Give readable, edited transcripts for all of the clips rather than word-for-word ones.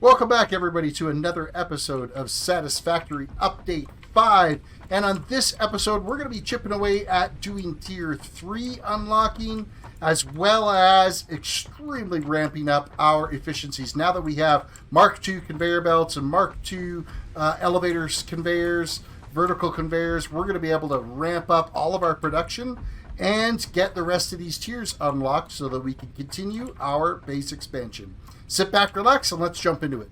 Welcome back, everybody, to another episode of Satisfactory Update 5. And on this episode, we're going to be chipping away at doing Tier 3 unlocking, as well as extremely ramping up our efficiencies. Now that we have Mark II conveyor belts and Mark II elevators, conveyors, vertical conveyors, we're going to be able to ramp up all of our production and get the rest of these tiers unlocked so that we can continue our base expansion. Sit back, relax, and let's jump into it.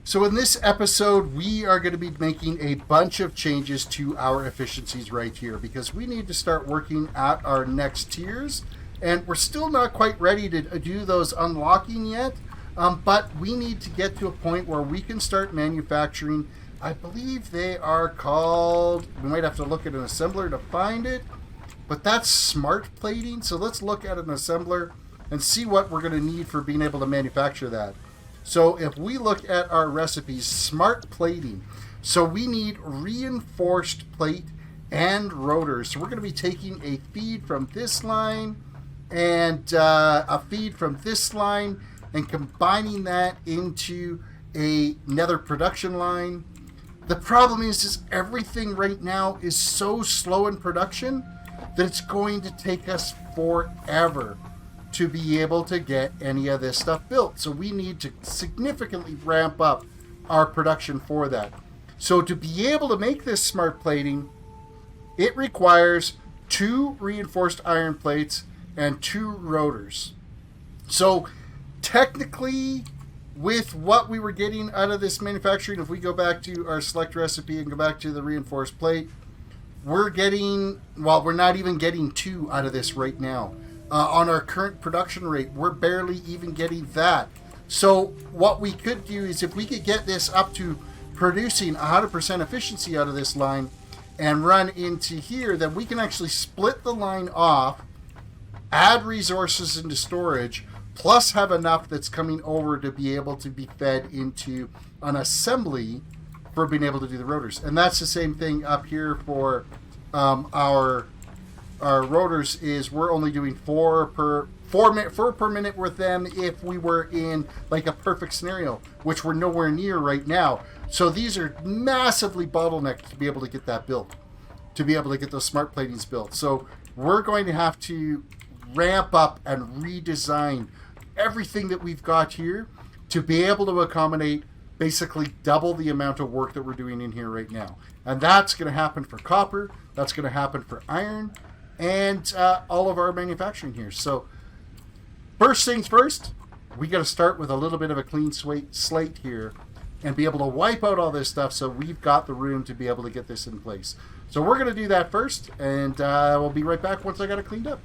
So in this episode, we are going to be making a bunch of changes to our efficiencies right here because we need to start working at our next tiers, and we're still not quite ready to do those unlocking yet, but we need to get to a point where we can start manufacturing. I believe they are called, we might have to look at an assembler to find it, but that's smart plating. So let's look at an assembler and see what we're going to need for being able to manufacture that. So if we look at our recipes, smart plating, so we need reinforced plate and rotors. So we're going to be taking a feed from this line and a feed from this line and combining that into another production line. The problem is everything right now is so slow in production that it's going to take us forever to be able to get any of this stuff built. So we need to significantly ramp up our production for that. So to be able to make this smart plating, it requires 2 reinforced iron plates and 2 rotors. So technically, with what we were getting out of this manufacturing, if we go back to our select recipe and go back to the reinforced plate, we're getting, well, we're not even getting 2 out of this right now. On our current production rate, we're barely even getting that. So what we could do is if we could get this up to producing 100% efficiency out of this line and run into here, then we can actually split the line off, add resources into storage, plus have enough that's coming over to be able to be fed into an assembly for being able to do the rotors. And that's the same thing up here for our rotors. Is we're only doing 4 per minute with them if we were in like a perfect scenario, which we're nowhere near right now. So these are massively bottlenecked to be able to get that built, to be able to get those smart platings built. So we're going to have to ramp up and redesign everything that we've got here to be able to accommodate basically double the amount of work that we're doing in here right now. And that's going to happen for copper, that's going to happen for iron, and all of our manufacturing here. So first things first, we got to start with a little bit of a clean slate here and be able to wipe out all this stuff so we've got the room to be able to get this in place. So we're going to do that first, and we'll be right back once I got it cleaned up.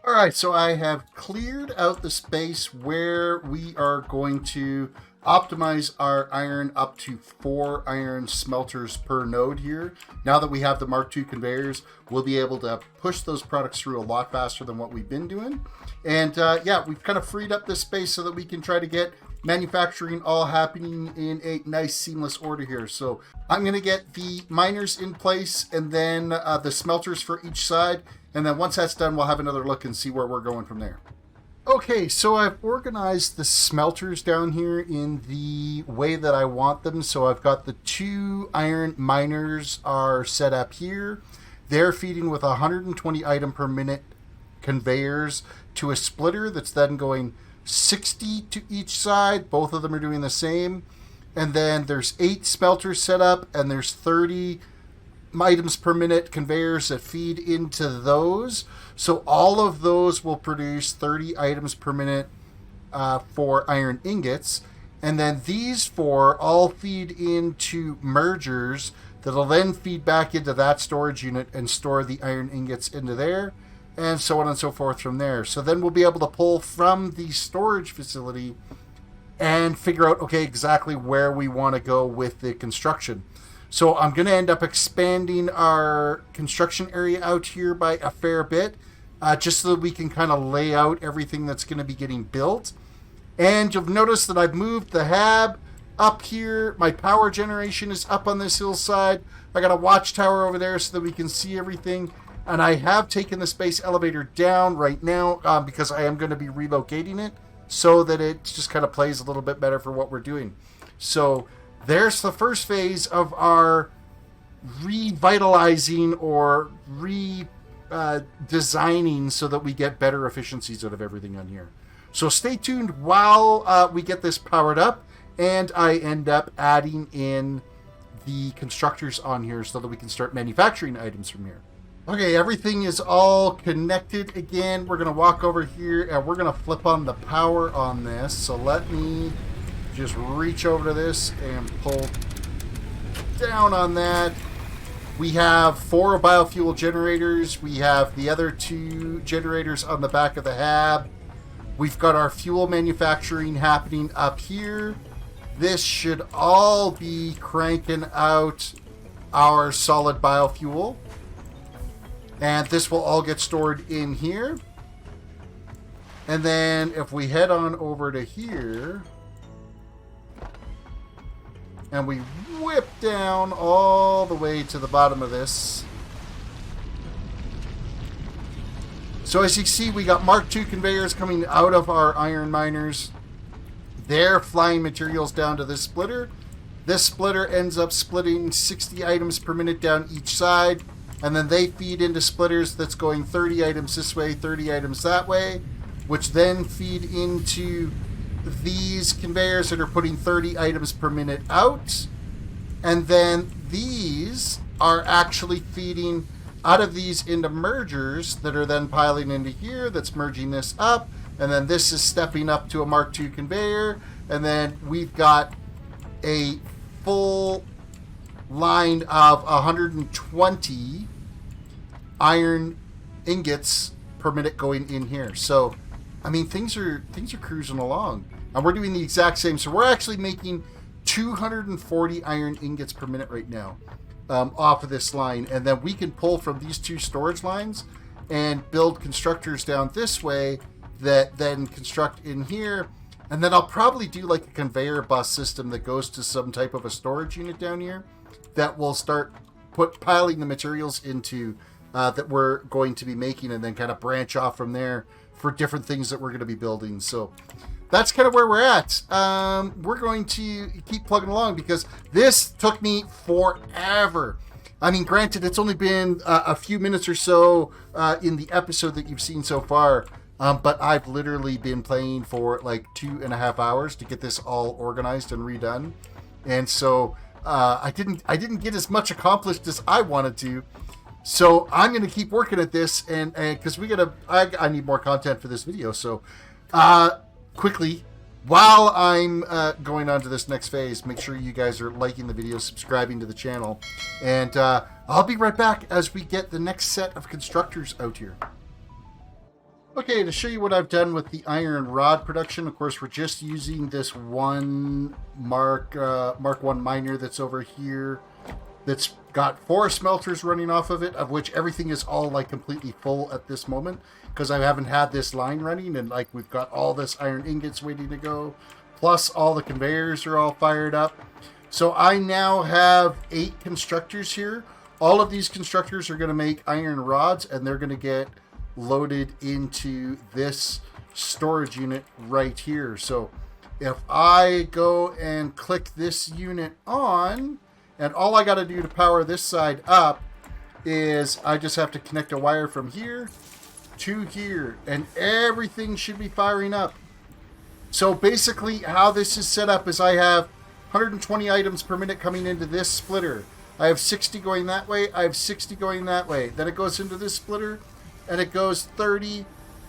All right, so I have cleared out the space where we are going to optimize our iron up to 4 iron smelters per node here. Now that we have the Mark II conveyors, we'll be able to push those products through a lot faster than what we've been doing. And yeah, we've kind of freed up this space so that we can try to get manufacturing all happening in a nice seamless order here. So I'm going to get the miners in place and then the smelters for each side. And then once that's done, we'll have another look and see where we're going from there. Okay, so I've organized the smelters down here in the way that I want them. So I've got the 2 iron miners are set up here. They're feeding with 120 item per minute conveyors to a splitter that's then going 60 to each side. Both of them are doing the same. And then there's 8 smelters set up, and there's 30 items per minute conveyors that feed into those. So all of those will produce 30 items per minute for iron ingots. And then these 4 all feed into mergers that'll then feed back into that storage unit and store the iron ingots into there, and so on and so forth from there. So then we'll be able to pull from the storage facility and figure out, okay, exactly where we want to go with the construction. So I'm going to end up expanding our construction area out here by a fair bit, just so that we can kind of lay out everything that's going to be getting built. And you'll notice that I've moved the hab up here. My power generation is up on this hillside. I got a watchtower over there so that we can see everything. And I have taken the space elevator down right now because I am going to be relocating it so that it just kind of plays a little bit better for what we're doing. So there's the first phase of our revitalizing or designing so that we get better efficiencies out of everything on here. So stay tuned while we get this powered up and I end up adding in the constructors on here so that we can start manufacturing items from here. Okay, everything is all connected again. We're going to walk over here and we're going to flip on the power on this. So let me just reach over to this and pull down on that. We have 4 biofuel generators. We have the other 2 generators on the back of the hab. We've got our fuel manufacturing happening up here. This should all be cranking out our solid biofuel. And this will all get stored in here. And then if we head on over to here and we whip down all the way to the bottom of this. So as you see, we got Mark II conveyors coming out of our iron miners. They're flying materials down to this splitter. This splitter ends up splitting 60 items per minute down each side. And then they feed into splitters that's going 30 items this way, 30 items that way, which then feed into these conveyors that are putting 30 items per minute out. And then these are actually feeding out of these into mergers that are then piling into here, that's merging this up. And then this is stepping up to a Mark II conveyor. And then we've got a full line of 120 iron ingots per minute going in here. So, I mean, things are cruising along. And we're doing the exact same. So we're actually making 240 iron ingots per minute right now off of this line. And then we can pull from these 2 storage lines and build constructors down this way that then construct in here. And then I'll probably do like a conveyor bus system that goes to some type of a storage unit down here that will start piling the materials into that we're going to be making, and then kind of branch off from there for different things that we're going to be building. So that's kind of where we're at. We're going to keep plugging along because this took me forever. I mean, granted, it's only been a few minutes or so in the episode that you've seen so far, but I've literally been playing for like 2.5 hours to get this all organized and redone. And so I didn't get as much accomplished as I wanted to. So I'm going to keep working at this, and because I need more content for this video. So quickly, while I'm going on to this next phase, make sure you guys are liking the video, subscribing to the channel, and I'll be right back as we get the next set of constructors out here. Okay, to show you what I've done with the iron rod production, of course, we're just using this one Mark I miner that's over here that's got 4 smelters running off of it, of which everything is all like completely full at this moment because I haven't had this line running, and like we've got all this iron ingots waiting to go, plus all the conveyors are all fired up. So I now have 8 constructors here. All of these constructors are going to make iron rods, and they're going to get loaded into this storage unit right here. So if I go and click this unit on, and all I got to do to power this side up is I just have to connect a wire from here to here, and everything should be firing up. So basically how this is set up is I have 120 items per minute coming into this splitter. I have 60 going that way. I have 60 going that way. Then it goes into this splitter, and it goes 30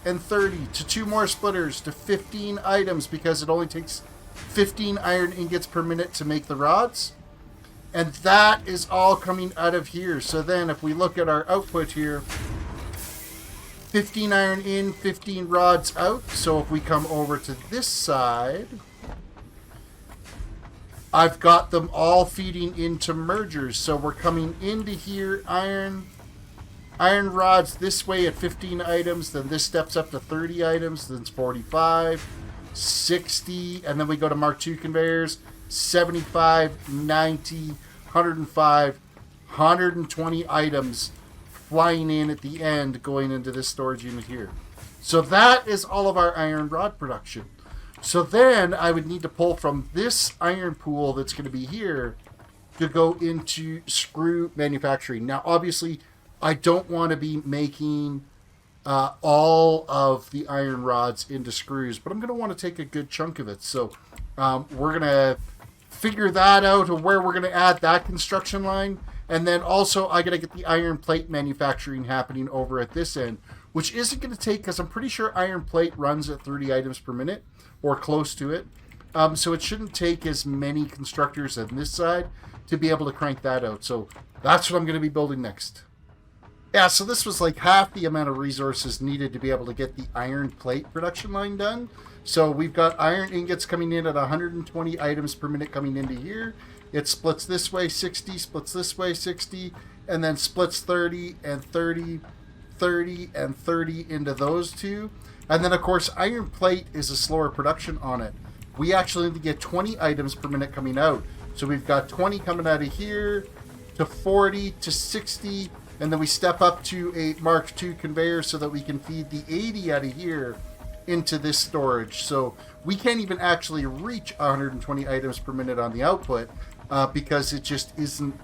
and 30 to 2 more splitters to 15 items because it only takes 15 iron ingots per minute to make the rods. And that is all coming out of here. So then if we look at our output here, 15 iron in, 15 rods out. So if we come over to this side, I've got them all feeding into mergers. So we're coming into here, iron rods this way at 15 items, then this steps up to 30 items, then it's 45, 60, and then we go to Mark II conveyors. 75, 90, 105, 120 items flying in at the end going into this storage unit here. So that is all of our iron rod production. So then I would need to pull from this iron pool that's going to be here to go into screw manufacturing. Now, obviously, I don't want to be making all of the iron rods into screws, but I'm going to want to take a good chunk of it. So we're going to figure that out of where we're going to add that construction line. And then also I got to get the iron plate manufacturing happening over at this end, which isn't going to take, because I'm pretty sure iron plate runs at 30 items per minute or close to it. So it shouldn't take as many constructors on this side to be able to crank that out. So that's what I'm going to be building next. Yeah, so this was like half the amount of resources needed to be able to get the iron plate production line done. So we've got iron ingots coming in at 120 items per minute coming into here. It splits this way 60, splits this way 60, and then splits 30 and 30, 30 and 30 into those two. And then, of course, iron plate is a slower production on it. We actually need to get 20 items per minute coming out. So we've got 20 coming out of here to 40 to 60, and then we step up to a Mark II conveyor so that we can feed the 80 out of here into this storage. So we can't even actually reach 120 items per minute on the output because it just isn't,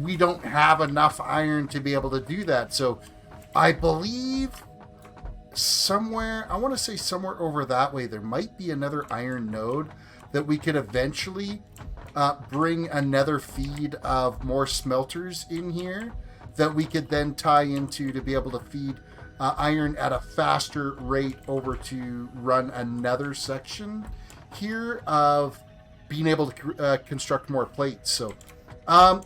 we don't have enough iron to be able to do that. So I believe somewhere, I want to say somewhere over that way, there might be another iron node that we could eventually bring another feed of more smelters in here that we could then tie into to be able to feed iron at a faster rate over to run another section here of being able to construct more plates. So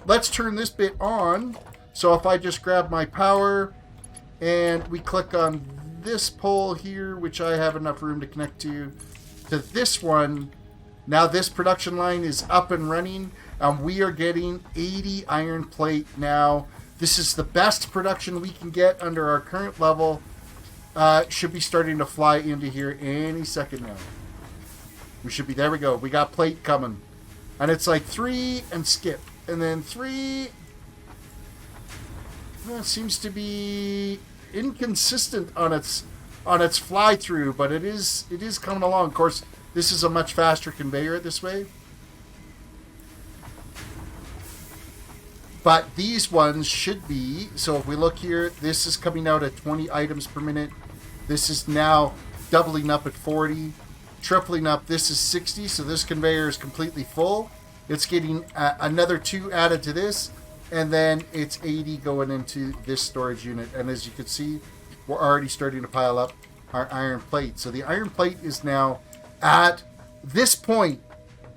let's turn this bit on. So if I just grab my power and we click on this pole here, which I have enough room to connect to this one, now this production line is up and running, and we are getting 80 iron plate now. This is the best production we can get under our current level. Should be starting to fly into here any second now. We should be, there we go. We got plate coming. And it's like 3 and skip. And then 3. Well, it seems to be inconsistent on its fly through, but it is coming along. Of course, this is a much faster conveyor this way. But these ones should be, so if we look here, this is coming out at 20 items per minute. This is now doubling up at 40, tripling up. This is 60, so this conveyor is completely full. It's getting another 2 added to this, and then it's 80 going into this storage unit. And as you can see, we're already starting to pile up our iron plate. So the iron plate is now, at this point,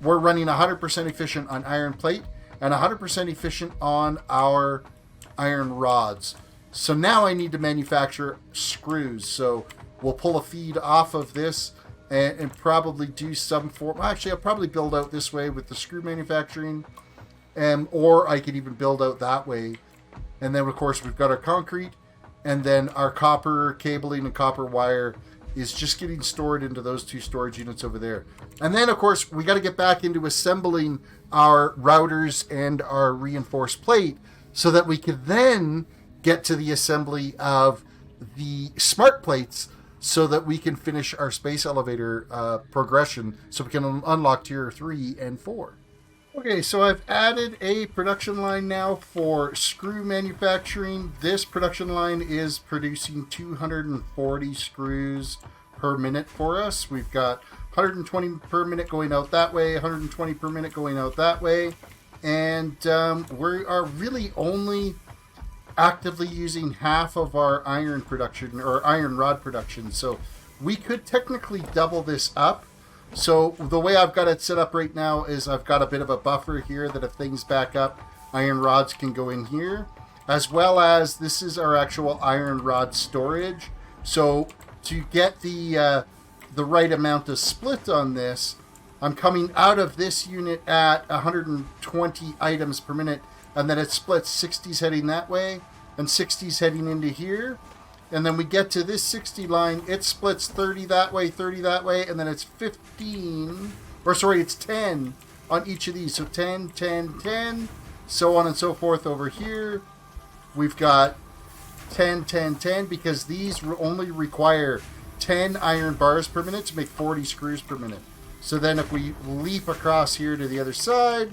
we're running 100% efficient on iron plate and 100% efficient on our iron rods. So now I need to manufacture screws. So we'll pull a feed off of this and probably do some form. Actually, I'll probably build out this way with the screw manufacturing, or I could even build out that way. And then, of course, we've got our concrete, and then our copper cabling and copper wire is just getting stored into those 2 storage units over there. And then, of course, we got to get back into assembling our routers and our reinforced plate so that we could then get to the assembly of the smart plates so that we can finish our space elevator progression so we can unlock tier 3 and 4. Okay, so I've added a production line now for screw manufacturing. This production line is producing 240 screws per minute for us. We've got 120 per minute going out that way, 120 per minute going out that way. And we are really only actively using half of our iron production or iron rod production. So we could technically double this up. So the way I've got it set up right now is I've got a bit of a buffer here that if things back up, iron rods can go in here, as well as this is our actual iron rod storage. So to get the right amount of split on this, I'm coming out of this unit at 120 items per minute, and then it splits 60s heading that way and 60s heading into here. And then we get to this 60 line, it splits 30 that way, 30 that way, and then it's 15, or sorry, it's 10 on each of these. So 10, 10, 10, so on and so forth over here. We've got 10, 10, 10, because these only require 10 iron bars per minute to make 40 screws per minute. So then if we leap across here to the other side,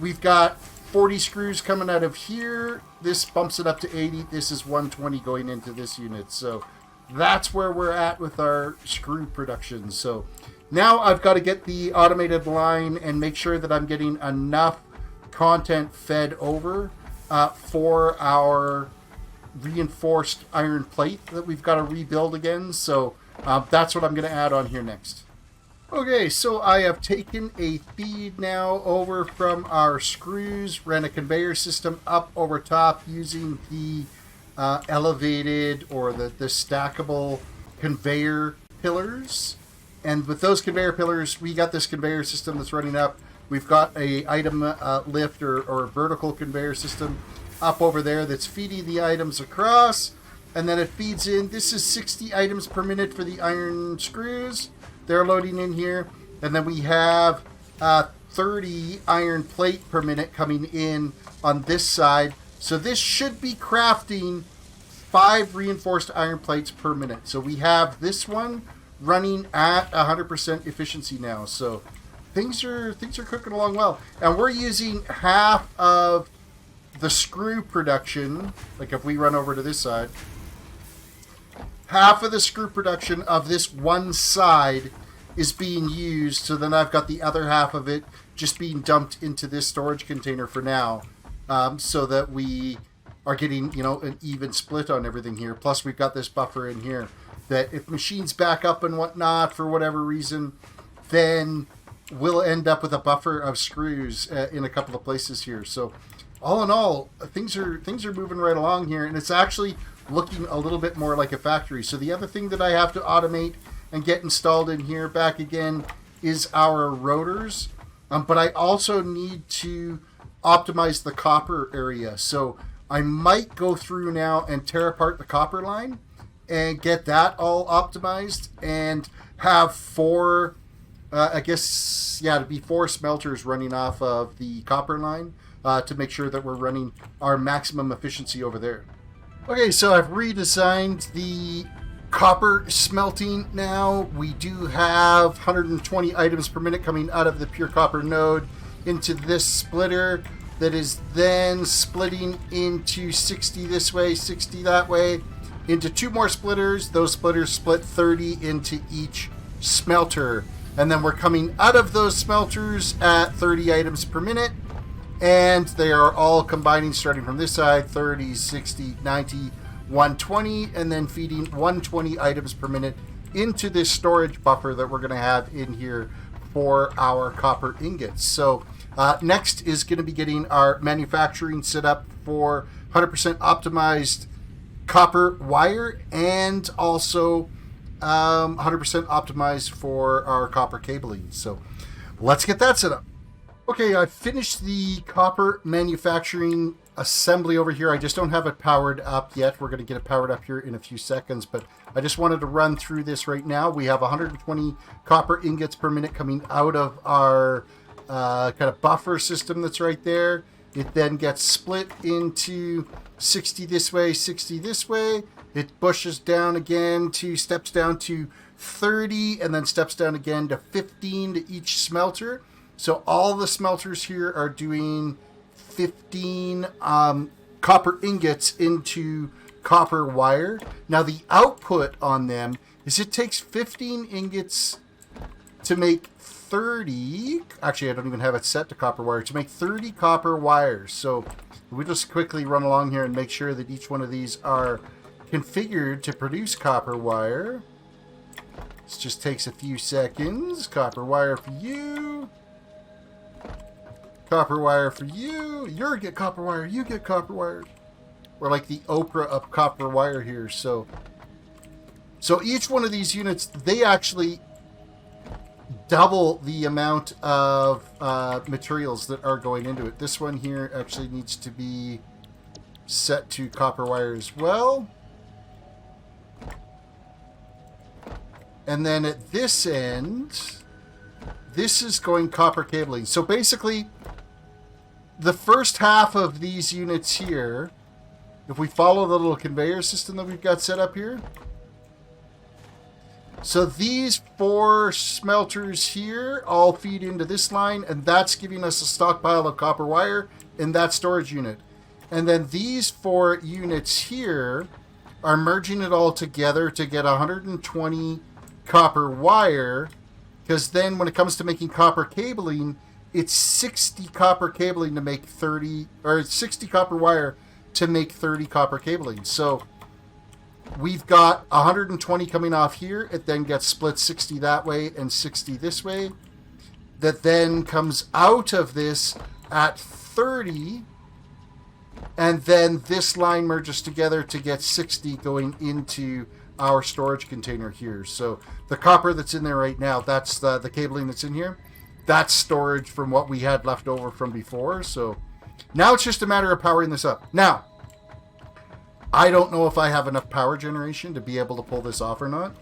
we've got 40 screws coming out of here. This bumps it up to 80. This is 120 going into this unit. So that's where we're at with our screw production. So now I've got to get the automated line and make sure that I'm getting enough content fed over for our reinforced iron plate that we've got to rebuild again. So that's what I'm going to add on here next. Okay, so I have taken a feed now over from our screws, ran a conveyor system up over top using the elevated or the stackable conveyor pillars. And with those conveyor pillars, we got this conveyor system that's running up. We've got a item lift or vertical conveyor system up over there that's feeding the items across. And then it feeds in. This is 60 items per minute for the iron screws. They're loading in here. And then we have 30 iron plate per minute coming in on this side. So this should be crafting 5 reinforced iron plates per minute. So we have this one running at 100% efficiency now. So things are cooking along well. And we're using half of the screw production. Like if we run over to this side, half of the screw production of this one side is being used. So then I've got the other half of it just being dumped into this storage container for now, so that we are getting, an even split on everything here. Plus we've got this buffer in here that if machines back up and whatnot for whatever reason, then we'll end up with a buffer of screws in a couple of places here. So all in all, things are moving right along here, and it's actually looking a little bit more like a factory. So the other thing that I have to automate and get installed in here back again is our rotors. But I also need to optimize the copper area. So I might go through now and tear apart the copper line and get that all optimized and have 4, to be 4 smelters running off of the copper line to make sure that we're running our maximum efficiency over there. Okay, so I've redesigned the copper smelting now. We do have 120 items per minute coming out of the pure copper node into this splitter that is then splitting into 60 this way, 60 that way, into 2 more splitters. Those splitters split 30 into each smelter. And then we're coming out of those smelters at 30 items per minute. And they are all combining starting from this side, 30, 60, 90, 120, and then feeding 120 items per minute into this storage buffer that we're going to have in here for our copper ingots. So next is going to be getting our manufacturing set up for 100% optimized copper wire and also 100% optimized for our copper cabling. So let's get that set up. Okay, I've finished the copper manufacturing assembly over here. I just don't have it powered up yet. We're going to get it powered up here in a few seconds, but I just wanted to run through this right now. We have 120 copper ingots per minute coming out of our kind of buffer system that's right there. It then gets split into 60 this way, 60 this way. It pushes down again steps down to 30, and then steps down again to 15 to each smelter. So all the smelters here are doing 15 copper ingots into copper wire. Now the output on them is it takes 15 ingots to make 30. Actually, I don't even have it set to copper wire. To make 30 copper wires. So we just quickly run along here and make sure that each one of these are configured to produce copper wire. This just takes a few seconds. Copper wire for you. Copper wire for you. You get copper wire. You get copper wire. We're like the Oprah of copper wire here. So each one of these units, they actually double the amount of materials that are going into it. This one here actually needs to be set to copper wire as well. And then at this end, this is going copper cabling. So basically, the first half of these units here, if we follow the little conveyor system that we've got set up here, so these 4 smelters here all feed into this line, and that's giving us a stockpile of copper wire in that storage unit. And then these 4 units here are merging it all together to get 120 copper wire, because then when it comes to making copper cabling, it's 60 copper cabling to make 30, or 60 copper wire to make 30 copper cabling. So we've got 120 coming off here. It then gets split 60 that way and 60 this way. That then comes out of this at 30. And then this line merges together to get 60 going into our storage container here. So the copper that's in there right now, that's the cabling that's in here. That's storage from what we had left over from before. So now it's just a matter of powering this up. Now, I don't know if I have enough power generation to be able to pull this off or not.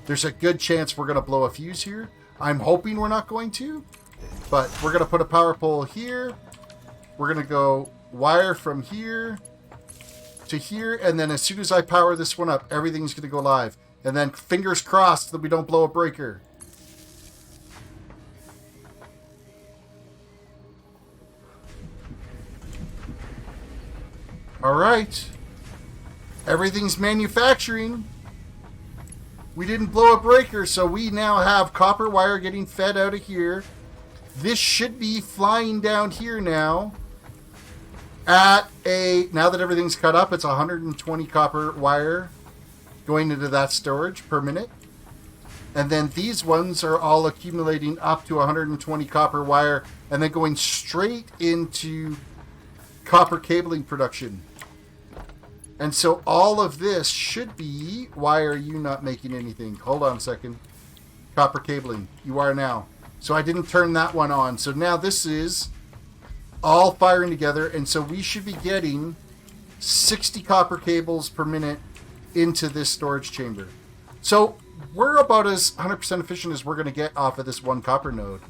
There's a good chance we're going to blow a fuse here. I'm hoping we're not going to, but we're going to put a power pole here. We're going to go wire from here to here, and then as soon as I power this one up, everything's going to go live. And then fingers crossed that we don't blow a breaker. All right. Everything's manufacturing. We didn't blow a breaker, so we now have copper wire getting fed out of here. This should be flying down here now. Now that everything's cut up, it's 120 copper wire going into that storage per minute. And then these ones are all accumulating up to 120 copper wire and then going straight into copper cabling production. And so all of this should be... Why are you not making anything? Hold on a second. Copper cabling. You are now. So I didn't turn that one on. So now this is all firing together. And so we should be getting 60 copper cables per minute into this storage chamber. So we're about as 100% efficient as we're going to get off of this one copper node.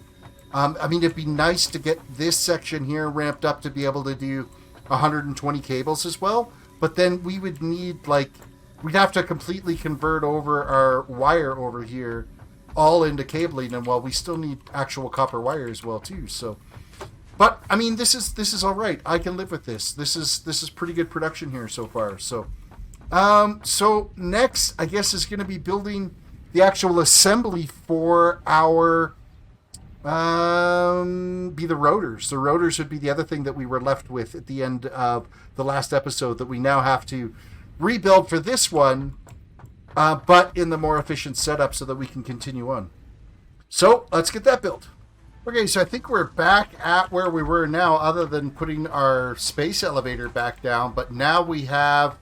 I mean, it'd be nice to get this section here ramped up to be able to do 120 cables as well. But then we would need, we'd have to completely convert over our wire over here all into cabling. And we still need actual copper wire as well, too. So, but, I mean, this is all right. I can live with this. This is pretty good production here so far. So, so next, I guess, is going to be building the actual assembly for our... be the rotors. The rotors would be the other thing that we were left with at the end of the last episode that we now have to rebuild for this one, but in the more efficient setup so that we can continue on. So let's get that built. Okay, so I think we're back at where we were now, other than putting our space elevator back down, but now we have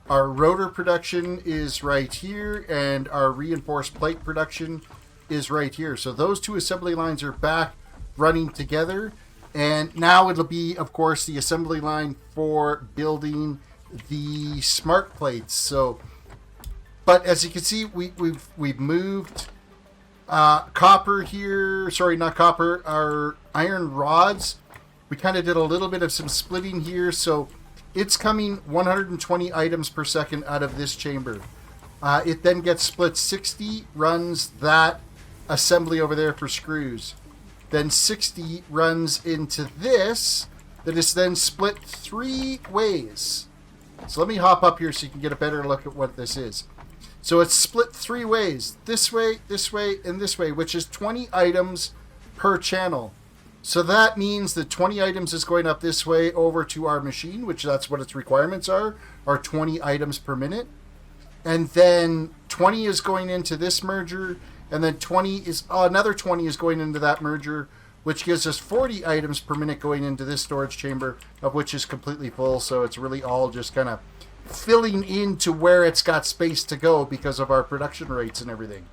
our rotor production is right here and our reinforced plate production is right here. So those two assembly lines are back running together. And now it'll be, of course, the assembly line for building the smart plates. So, but as you can see, we've moved copper here. Sorry, not copper. Our iron rods. We kind of did a little bit of some splitting here. So it's coming 120 items per second out of this chamber. It then gets split 60, runs that assembly over there for screws. Then 60 runs into this that is then split 3 ways. So let me hop up here so you can get a better look at what this is. So it's split 3 ways. This way, and this way, which is 20 items per channel. So that means that 20 items is going up this way over to our machine, which that's what its requirements are 20 items per minute. And then 20 is going into this merger. And then another 20 is going into that merger, which gives us 40 items per minute going into this storage chamber, of which is completely full. So it's really all just kind of filling into where it's got space to go because of our production rates and everything.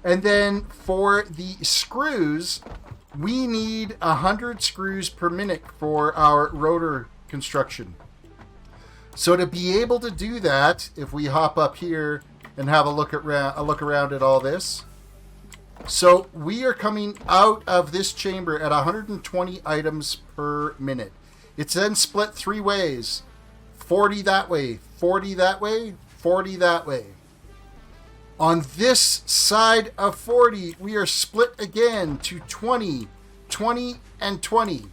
And then for the screws, we need 100 screws per minute for our rotor construction. So to be able to do that, if we hop up here and have a look around at all this, So we are coming out of this chamber at 120 items per minute. It's then split 3 ways. 40 that way, 40 that way, 40 that way. On this side of 40, we are split again to 20, 20, and 20.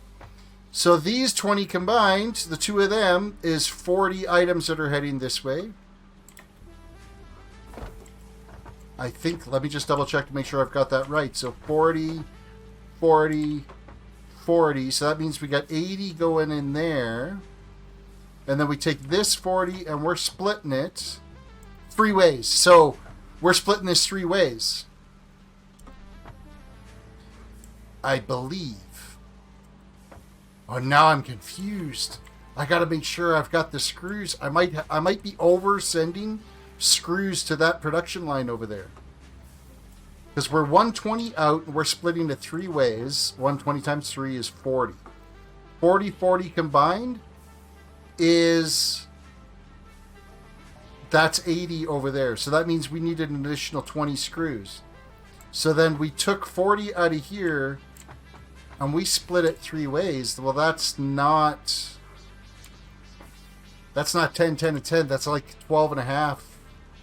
So these 20 combined, the two of them, is 40 items that are heading this way. I think, let me just double check to make sure I've got that right. So 40, 40, 40. So that means we got 80 going in there. And then we take this 40 and we're splitting it 3 ways. So we're splitting this 3 ways, I believe. Oh, now I'm confused. I got to make sure I've got the screws. I might be over sending screws to that production line over there. Because we're 120 out and we're splitting it 3 ways. 120 times 3 is 40. 40, 40 combined is... That's 80 over there. So that means we needed an additional 20 screws. So then we took 40 out of here and we split it 3 ways. Well, that's not 10, 10, and 10. That's like 12 and a half,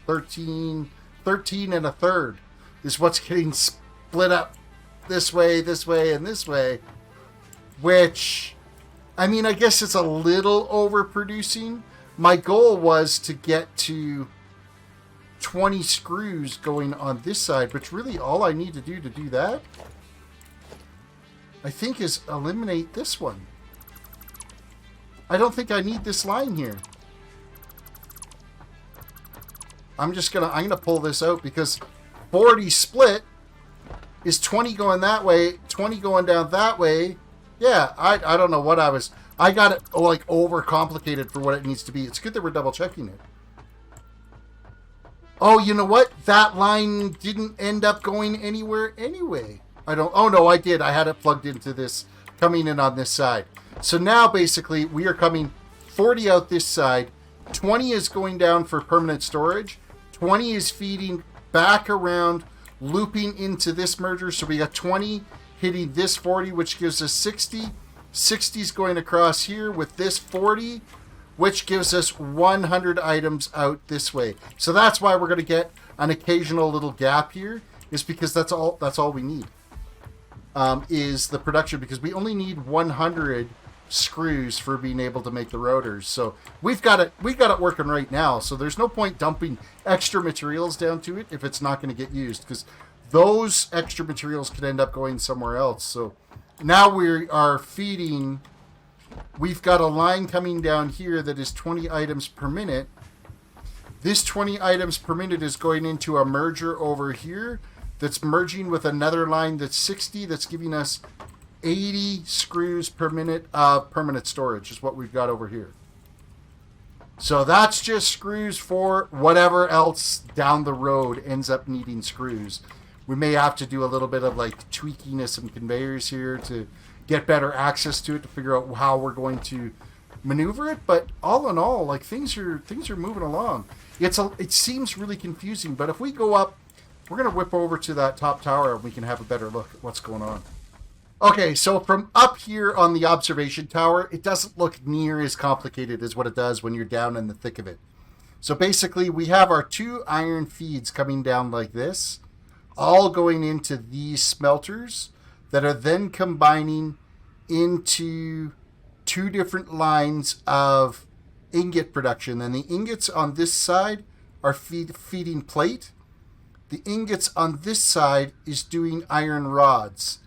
13 and a third is what's getting split up this way, and this way. Which, I mean, I guess it's a little overproducing. My goal was to get to 20 screws going on this side, but really all I need to do that, I think, is eliminate this one. I don't think I need this line here. I'm gonna pull this out because 40 split is 20 going that way, 20 going down that way. Yeah, I don't know what I got it like overcomplicated for what it needs to be. It's good that we're double checking it. Oh, you know what? That line didn't end up going anywhere anyway. Oh no, I did. I had it plugged into this, coming in on this side. So now basically we are coming 40 out this side. 20 is going down for permanent storage. 20 is feeding back around, looping into this merger. So we got 20 hitting this 40, which gives us 60. 60 is going across here with this 40, which gives us 100 items out this way. So that's why we're going to get an occasional little gap here, is because that's all we need, is the production, because we only need 100 screws for being able to make the rotors. So we've got it working right now. So there's no point dumping extra materials down to it if it's not going to get used, because those extra materials could end up going somewhere else. So now we are feeding, we've got a line coming down here that is 20 items per minute. This 20 items per minute is going into a merger over here that's merging with another line that's 60, that's giving us 80 screws per minute of permanent storage is what we've got over here. So that's just screws for whatever else down the road ends up needing screws. We may have to do a little bit of like tweaking of some conveyors here to get better access to it, to figure out how we're going to maneuver it. But all in all, like things are moving along. It seems really confusing, but if we go up, we're going to whip over to that top tower and we can have a better look at what's going on. Okay, so from up here on the observation tower, it doesn't look near as complicated as what it does when you're down in the thick of it. So basically, we have our 2 iron feeds coming down like this, all going into these smelters that are then combining into 2 different lines of ingot production. And the ingots on this side are feeding plate. The ingots on this side is doing iron rods.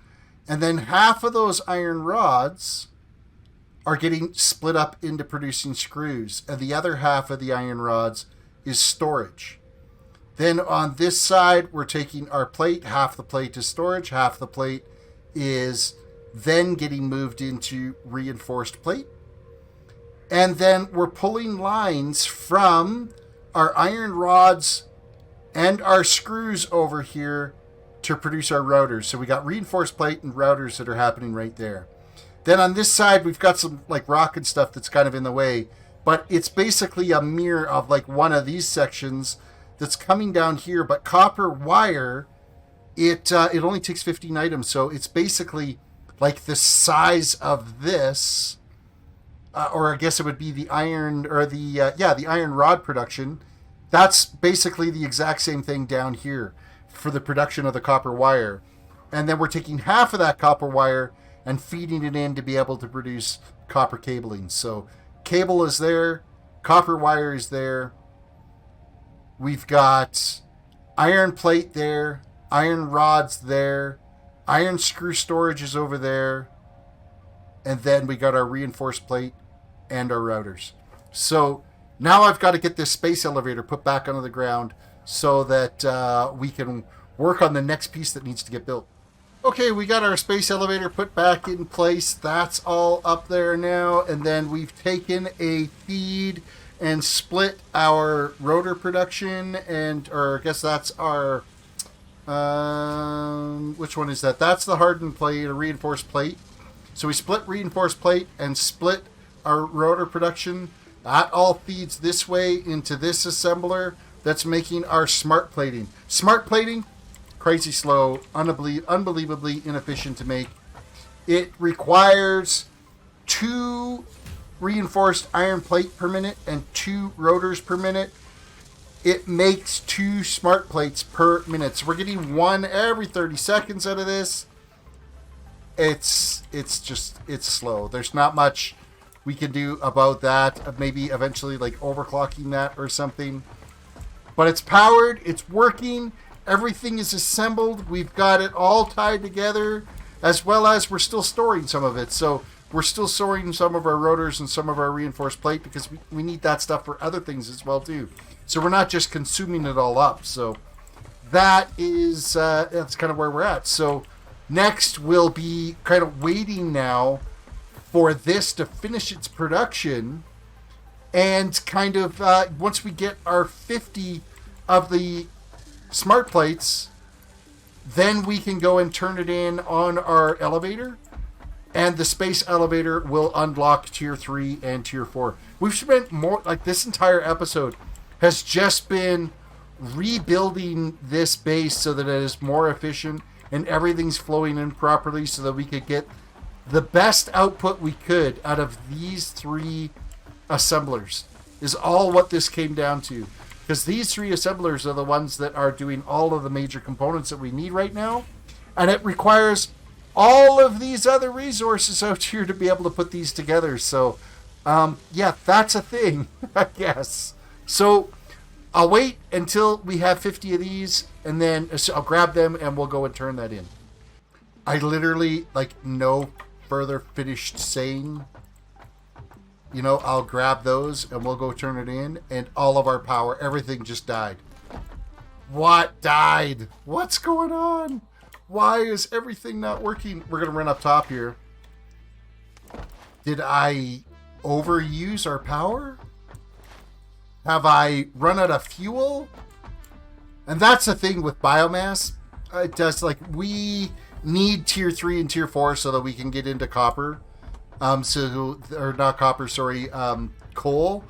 And then half of those iron rods are getting split up into producing screws. And the other half of the iron rods is storage. Then on this side, we're taking our plate. Half the plate is storage. Half the plate is then getting moved into reinforced plate. And then we're pulling lines from our iron rods and our screws over here to produce our routers. So we got reinforced plate and routers that are happening right there. Then on this side, we've got some like rock and stuff that's kind of in the way, but it's basically a mirror of like one of these sections that's coming down here, but copper wire it only takes 15 items, so it's basically like the size of this, or I guess it would be the iron, or the iron rod production. That's basically the exact same thing down here for the production of the copper wire. And then we're taking half of that copper wire and feeding it in to be able to produce copper cabling. So cable is there, copper wire is there. We've got iron plate there, iron rods there, iron screw storage is over there, and then we got our reinforced plate and our routers. So now I've got to get this space elevator put back onto the ground so that we can work on the next piece that needs to get built. Okay, we got our space elevator put back in place. That's all up there now. And then we've taken a feed and split our rotor production, or I guess that's our, which one is that? That's the hardened plate, or reinforced plate. So we split reinforced plate and split our rotor production. That all feeds this way into this assembler that's making our smart plating. Smart plating, crazy slow, unbelievably inefficient to make. It requires 2 reinforced iron plate per minute and 2 rotors per minute. It makes 2 smart plates per minute. So we're getting 1 every 30 seconds out of this. It's slow. There's not much we can do about that. Maybe eventually like overclocking that or something. But it's powered, it's working. Everything is assembled. We've got it all tied together, as well as we're still storing some of it. So we're still storing some of our rotors and some of our reinforced plate because we need that stuff for other things as well too. So we're not just consuming it all up. So that is that's kind of where we're at. So next we'll be kind of waiting now for this to finish its production, and kind of once we get our 50 of the smart plates, then we can go and turn it in on our elevator, and the space elevator will unlock tier 3 and tier 4. We've spent more, like this entire episode has just been rebuilding this base so that it is more efficient and everything's flowing in properly so that we could get the best output we could out of these 3 assemblers is all what this came down to. Because these 3 assemblers are the ones that are doing all of the major components that we need right now. And it requires all of these other resources out here to be able to put these together. So, yeah, that's a thing, I guess. So, I'll wait until we have 50 of these, and then I'll grab them and we'll go and turn that in. I literally, no further finished saying. I'll grab those and we'll go turn it in, and all of our power, everything just died. What died? What's going on? Why is everything not working? We're going to run up top here. Did I overuse our power? Have I run out of fuel? And that's the thing with biomass. It does, we need tier 3 and tier 4 so that we can get into copper. Coal,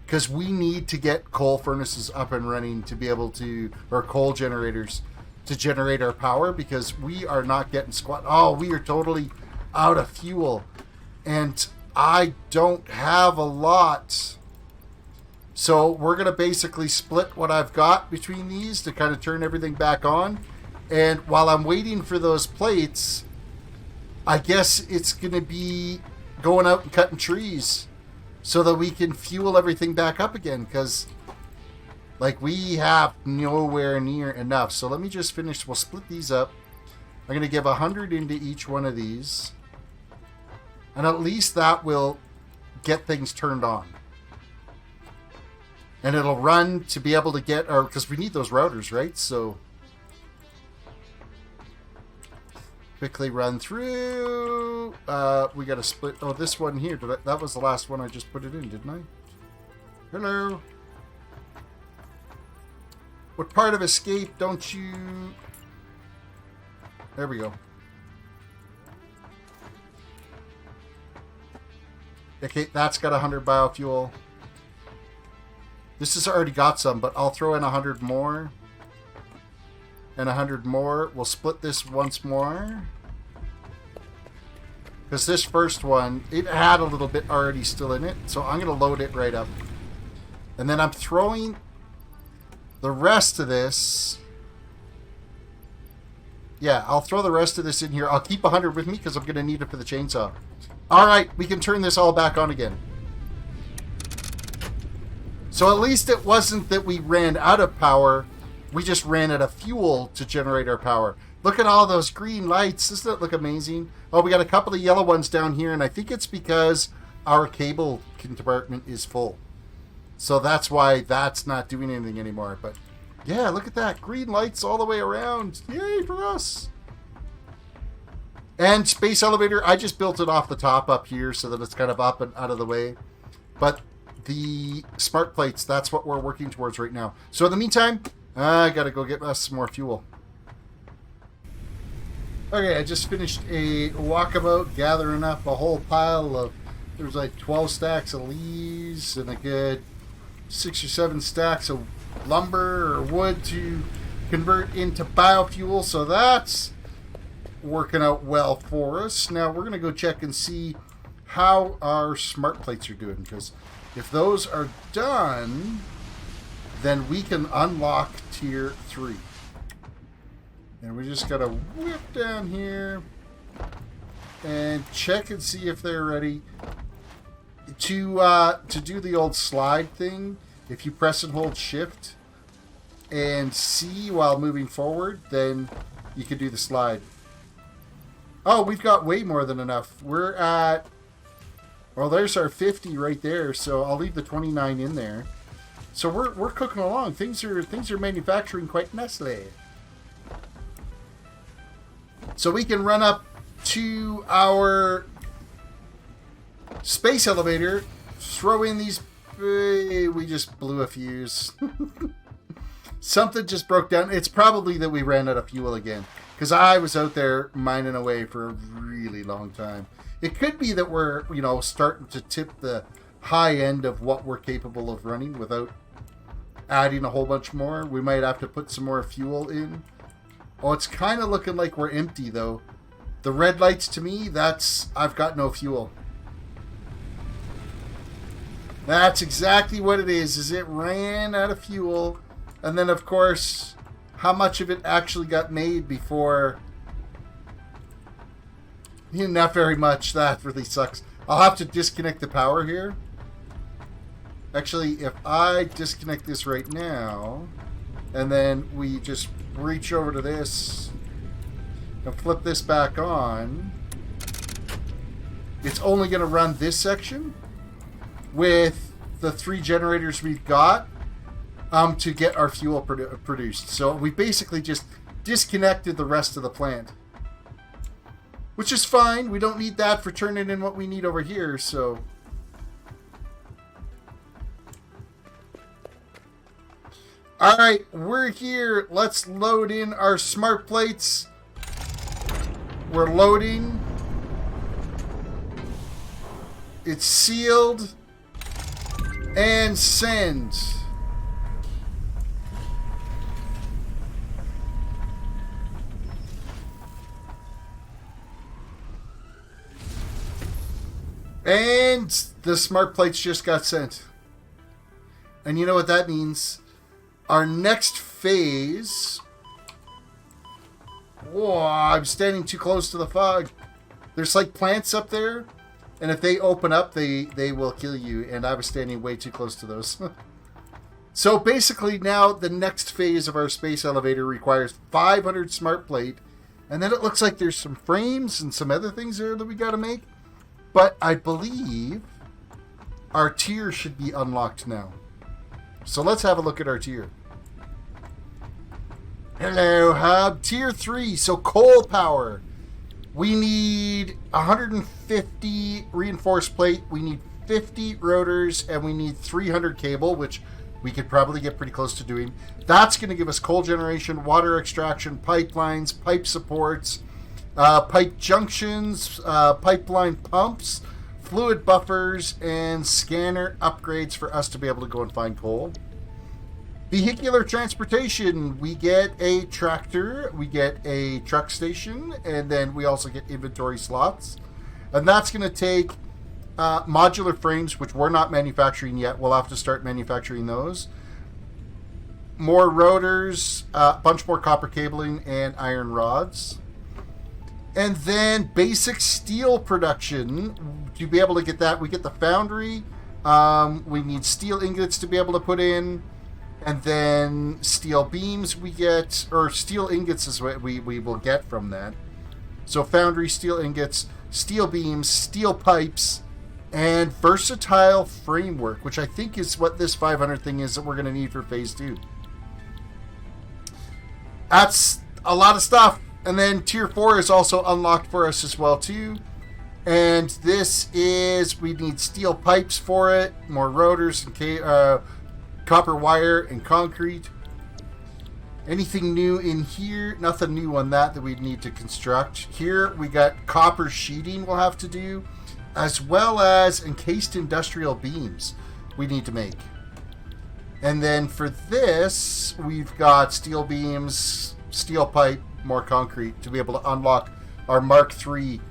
because we need to get coal furnaces up and running to be able to, or coal generators to generate our power, because we are not getting squat. Oh, we are totally out of fuel, and I don't have a lot. So we're going to basically split what I've got between these to kind of turn everything back on. And while I'm waiting for those plates, I guess it's going to be going out and cutting trees so that we can fuel everything back up again, because we have nowhere near enough. So let me just finish. We'll split these up. I'm going to give 100 into each one of these, and at least that will get things turned on, and it'll run to be able to get our, because we need those routers, right? So quickly run through. We got to split. Oh, this one here. That was the last one I just put it in, didn't I? Hello. What part of escape don't you... There we go. Okay, that's got 100 biofuel. This has already got some, but I'll throw in 100 more. and 100 more. We'll split this once more. Because this first one, it had a little bit already still in it. So I'm going to load it right up. And then I'm throwing the rest of this. Yeah, I'll throw the rest of this in here. I'll keep 100 with me because I'm going to need it for the chainsaw. All right, we can turn this all back on again. So at least it wasn't that we ran out of power. We just ran out of fuel to generate our power. Look at all those green lights. Doesn't that look amazing? Oh, we got a couple of yellow ones down here, and I think it's because our cable compartment is full. So that's why that's not doing anything anymore. But yeah, look at that. Green lights all the way around. Yay for us. And space elevator, I just built it off the top up here so that it's kind of up and out of the way. But the smart plates, that's what we're working towards right now. So in the meantime, I got to go get us some more fuel. Okay, I just finished a walkabout gathering up a whole pile of, there was like 12 stacks of leaves and a good 6 or 7 stacks of lumber or wood to convert into biofuel. So that's working out well for us. Now we're going to go check and see how our smart plates are doing, because if those are done, then we can unlock tier 3. And we just got to whip down here and check and see if they're ready. To do the old slide thing, if you press and hold shift and C while moving forward, then you can do the slide. Oh, we've got way more than enough. We're at, well, there's our 50 right there, so I'll leave the 29 in there. So we're cooking along. Things are manufacturing quite nicely. So we can run up to our space elevator, throw in these. We just blew a fuse. Something just broke down. It's probably that we ran out of fuel again, because I was out there mining away for a really long time. It could be that we're, starting to tip the high end of what we're capable of running without adding a whole bunch more. We might have to put some more fuel in. Oh, it's kind of looking like we're empty, though. The red lights, to me, that's, I've got no fuel. That's exactly what it is it ran out of fuel. And then, of course, how much of it actually got made before... Not very much. That really sucks. I'll have to disconnect the power here. Actually, if I disconnect this right now, and then we just reach over to this and flip this back on, it's only going to run this section with the 3 generators we've got to get our fuel produced. So we basically just disconnected the rest of the plant, which is fine. We don't need that for turning in what we need over here, so... Alright, we're here. Let's load in our smart plates. We're loading. It's sealed. And send. And the smart plates just got sent. And you know what that means? Our next phase... Whoa, I'm standing too close to the fog. There's like plants up there, and if they open up, they will kill you, and I was standing way too close to those. So basically now the next phase of our space elevator requires 500 smart plate, and then it looks like there's some frames and some other things there that we got to make. But I believe our tier should be unlocked now. So let's have a look at our tier. Hello, hub. Tier 3, so coal power. We need 150 reinforced plate. We need 50 rotors, and we need 300 cable, which we could probably get pretty close to doing. That's going to give us coal generation, water extraction, pipelines, pipe supports, pipe junctions, pipeline pumps, fluid buffers, and scanner upgrades for us to be able to go and find coal. Vehicular transportation, we get a tractor, we get a truck station, and then we also get inventory slots. And that's going to take modular frames, which we're not manufacturing yet. We'll have to start manufacturing those. More rotors, a bunch more copper cabling, and iron rods. And then basic steel production. To be able to get that, we get the foundry. We need steel ingots to be able to put in. And then steel beams we get, or steel ingots is what we will get from that. So foundry, steel ingots, steel beams, steel pipes, and versatile framework, which I think is what this 500 thing is that we're going to need for phase 2. That's a lot of stuff. And then tier 4 is also unlocked for us as well too. And this is, we need steel pipes for it, more rotors and copper wire and concrete. Anything new in here? Nothing new on that we'd need to construct. Here we got copper sheeting we'll have to do, as well as encased industrial beams we need to make. And then for this, we've got steel beams, steel pipe, more concrete to be able to unlock our Mark III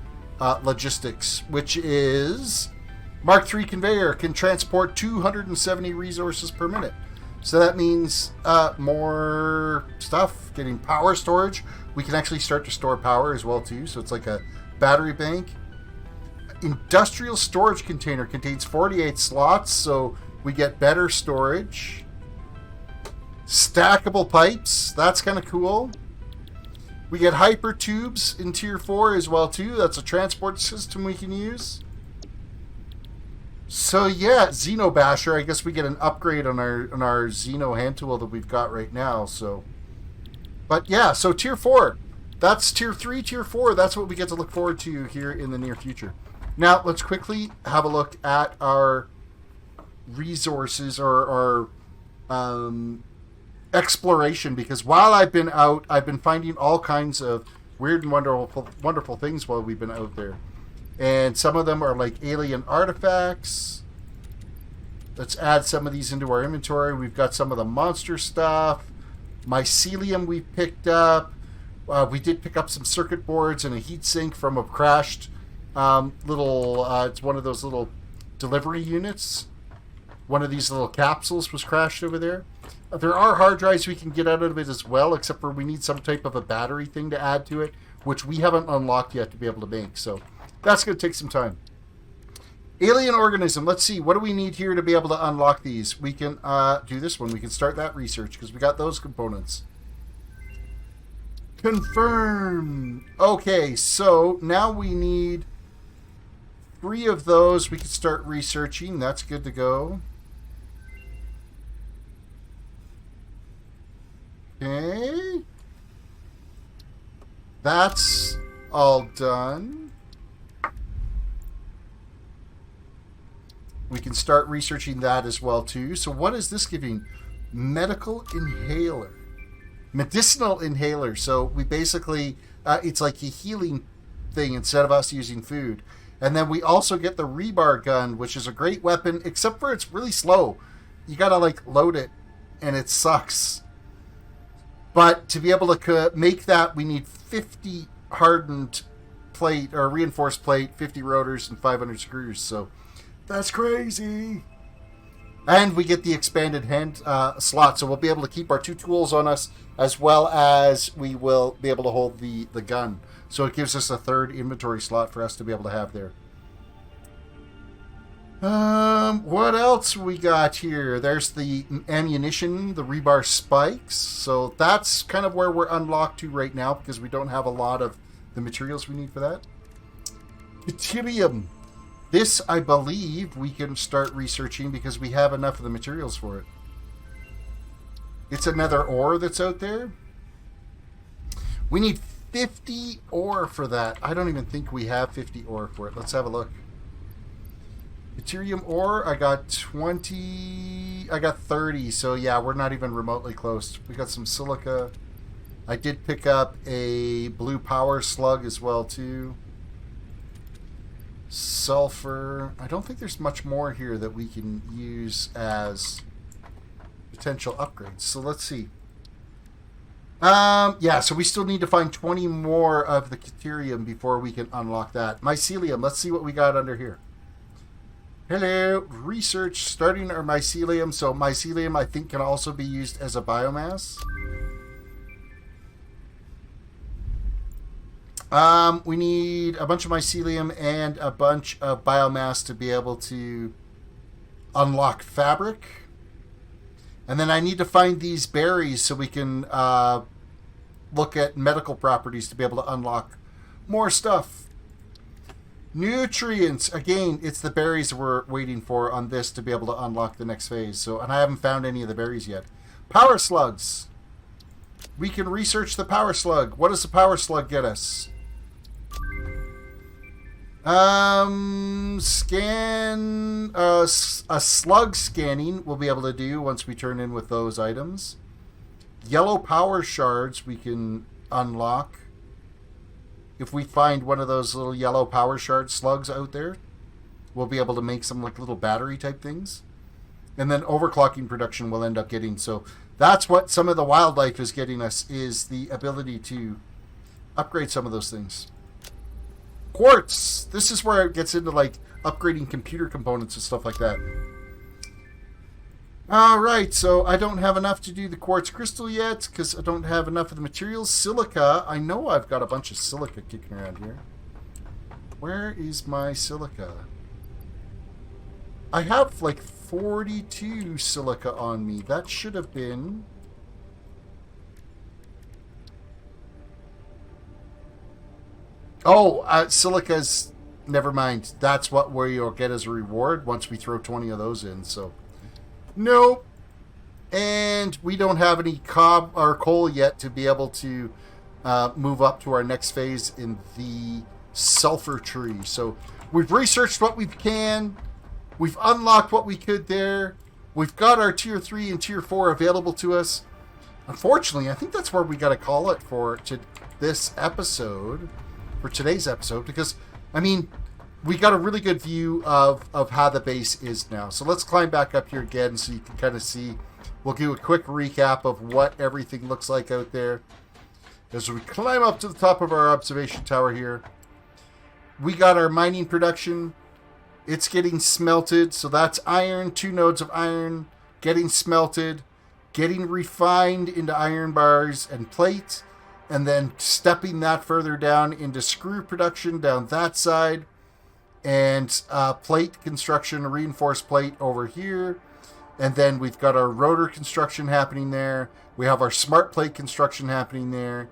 logistics, which is Mark III conveyor can transport 270 resources per minute. So that means more stuff, getting power storage. We can actually start to store power as well too. So it's like a battery bank. Industrial storage container contains 48 slots, so we get better storage. Stackable pipes, that's kind of cool. We get hyper tubes in tier 4 as well too. That's a transport system we can use. So yeah, Xeno Basher, I guess we get an upgrade on our Xeno hand tool that we've got right now. So, but yeah, so tier 4, that's tier 3, tier 4. That's what we get to look forward to here in the near future. Now let's quickly have a look at our resources or exploration, because while I've been out, I've been finding all kinds of weird and wonderful things while we've been out there. And some of them are like alien artifacts. Let's add some of these into our inventory. We've got some of the monster stuff. Mycelium we picked up. We did pick up some circuit boards and a heatsink from a crashed it's one of those little delivery units. One of these little capsules was crashed over there. There are hard drives we can get out of it as well, except for we need some type of a battery thing to add to it, which we haven't unlocked yet to be able to make. So that's going to take some time. Alien organism. Let's see. What do we need here to be able to unlock these? We can do this one. We can start that research because we got those components. Confirm. Okay, so now we need 3 of those. We can start researching. That's good to go. Okay. That's all done. We can start researching that as well too. So what is this giving? Medical inhaler. Medicinal inhaler. So we basically, it's like a healing thing instead of us using food. And then we also get the rebar gun, which is a great weapon, except for it's really slow. You gotta like load it, and it sucks. But to be able to make that, we need 50 hardened plate or reinforced plate, 50 rotors, and 500 screws. So that's crazy. And we get the expanded hand slot, so we'll be able to keep our 2 tools on us, as well as we will be able to hold the gun. So it gives us a 3rd inventory slot for us to be able to have there. What else we got here? There's the ammunition, the rebar spikes. So that's kind of where we're unlocked to right now, because we don't have a lot of the materials we need for that. Deuterium. This, I believe, we can start researching because we have enough of the materials for it. It's another ore that's out there. We need 50 ore for that. I don't even think we have 50 ore for it. Let's have a look. Deuterium ore, I got 20. I got 30. So yeah, we're not even remotely close. We got some silica. I did pick up a blue power slug as well too. Sulfur. I don't think there's much more here that we can use as potential upgrades. So let's see. Yeah, so we still need to find 20 more of the Caterium before we can unlock that. Mycelium, let's see what we got under here. Hello, research, starting our mycelium. So mycelium, I think, can also be used as a biomass. We need a bunch of mycelium and a bunch of biomass to be able to unlock fabric. And then I need to find these berries so we can look at medical properties to be able to unlock more stuff. Nutrients. Again, it's the berries we're waiting for on this to be able to unlock the next phase. So, and I haven't found any of the berries yet. Power slugs. We can research the power slug. What does the power slug get us? Scan. A slug scanning we'll be able to do once we turn in with those items. Yellow power shards we can unlock. If we find one of those little yellow power shard slugs out there, we'll be able to make some like little battery type things. And then overclocking production we'll end up getting. So that's what some of the wildlife is getting us, is the ability to upgrade some of those things. Quartz. This is where it gets into like upgrading computer components and stuff like that. Alright, so I don't have enough to do the quartz crystal yet because I don't have enough of the materials. Silica, I know I've got a bunch of silica kicking around here. Where is my silica? I have like 42 silica on me. That should have been... Oh, silica's... Never mind. That's what we'll get as a reward once we throw 20 of those in, so... Nope. And we don't have any cob or coal yet to be able to move up to our next phase in the sulfur tree. So we've researched what we can. We've unlocked what we could there. We've got our tier 3 and tier 4 available to us. Unfortunately, I think that's where we got to call it for this episode, for today's episode, because, I mean, we got a really good view of how the base is now. So let's climb back up here again so you can kind of see. We'll do a quick recap of what everything looks like out there. As we climb up to the top of our observation tower here, we got our mining production. It's getting smelted. So that's iron, 2 nodes of iron, getting smelted, getting refined into iron bars and plate, and then stepping that further down into screw production down that side. And plate construction, reinforced plate over here. And then we've got our rotor construction happening there. We have our smart plate construction happening there.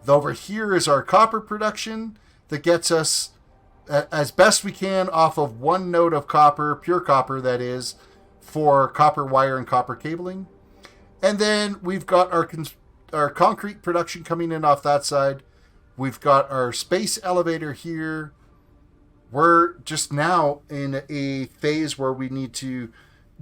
Over here is our copper production that gets us, as best we can, off of 1 node of copper, pure copper that is, for copper wire and copper cabling. And then we've got our concrete production coming in off that side. We've got our space elevator here. We're just now in a phase where we need to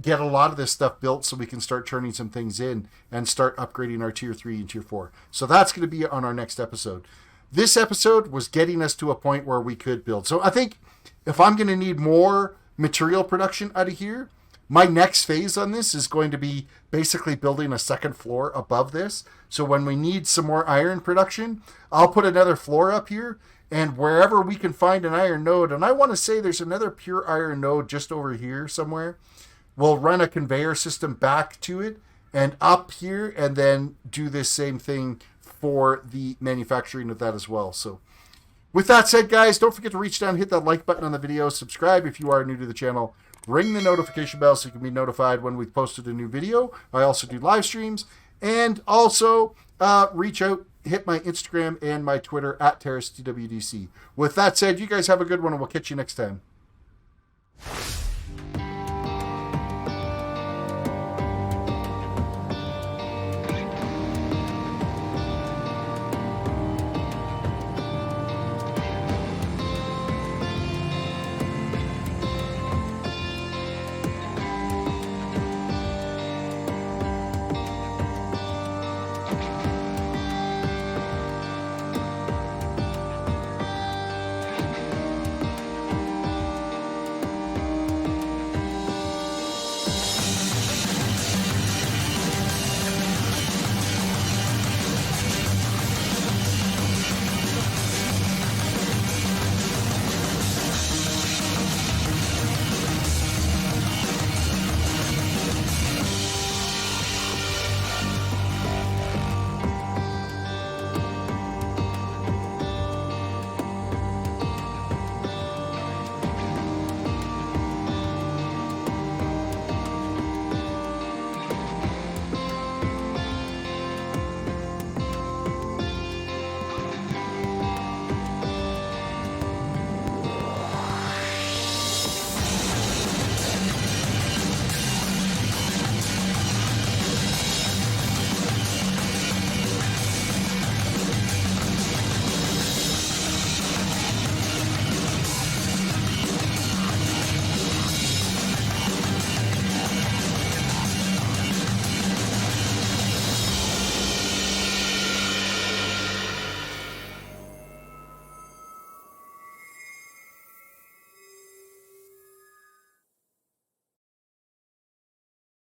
get a lot of this stuff built so we can start turning some things in and start upgrading our tier 3 and tier 4. So that's going to be on our next episode. This episode was getting us to a point where we could build. So I think if I'm going to need more material production out of here, my next phase on this is going to be basically building a second floor above this. So when we need some more iron production, I'll put another floor up here. And wherever we can find an iron node, and I want to say there's another pure iron node just over here somewhere, we'll run a conveyor system back to it and up here, and then do this same thing for the manufacturing of that as well. So with that said, guys, don't forget to reach down, hit that like button on the video, subscribe if you are new to the channel, ring the notification bell so you can be notified when we've posted a new video. I also do live streams, and also reach out, hit my Instagram and my Twitter at TerrisDWDC. With that said, you guys have a good one, and we'll catch you next time.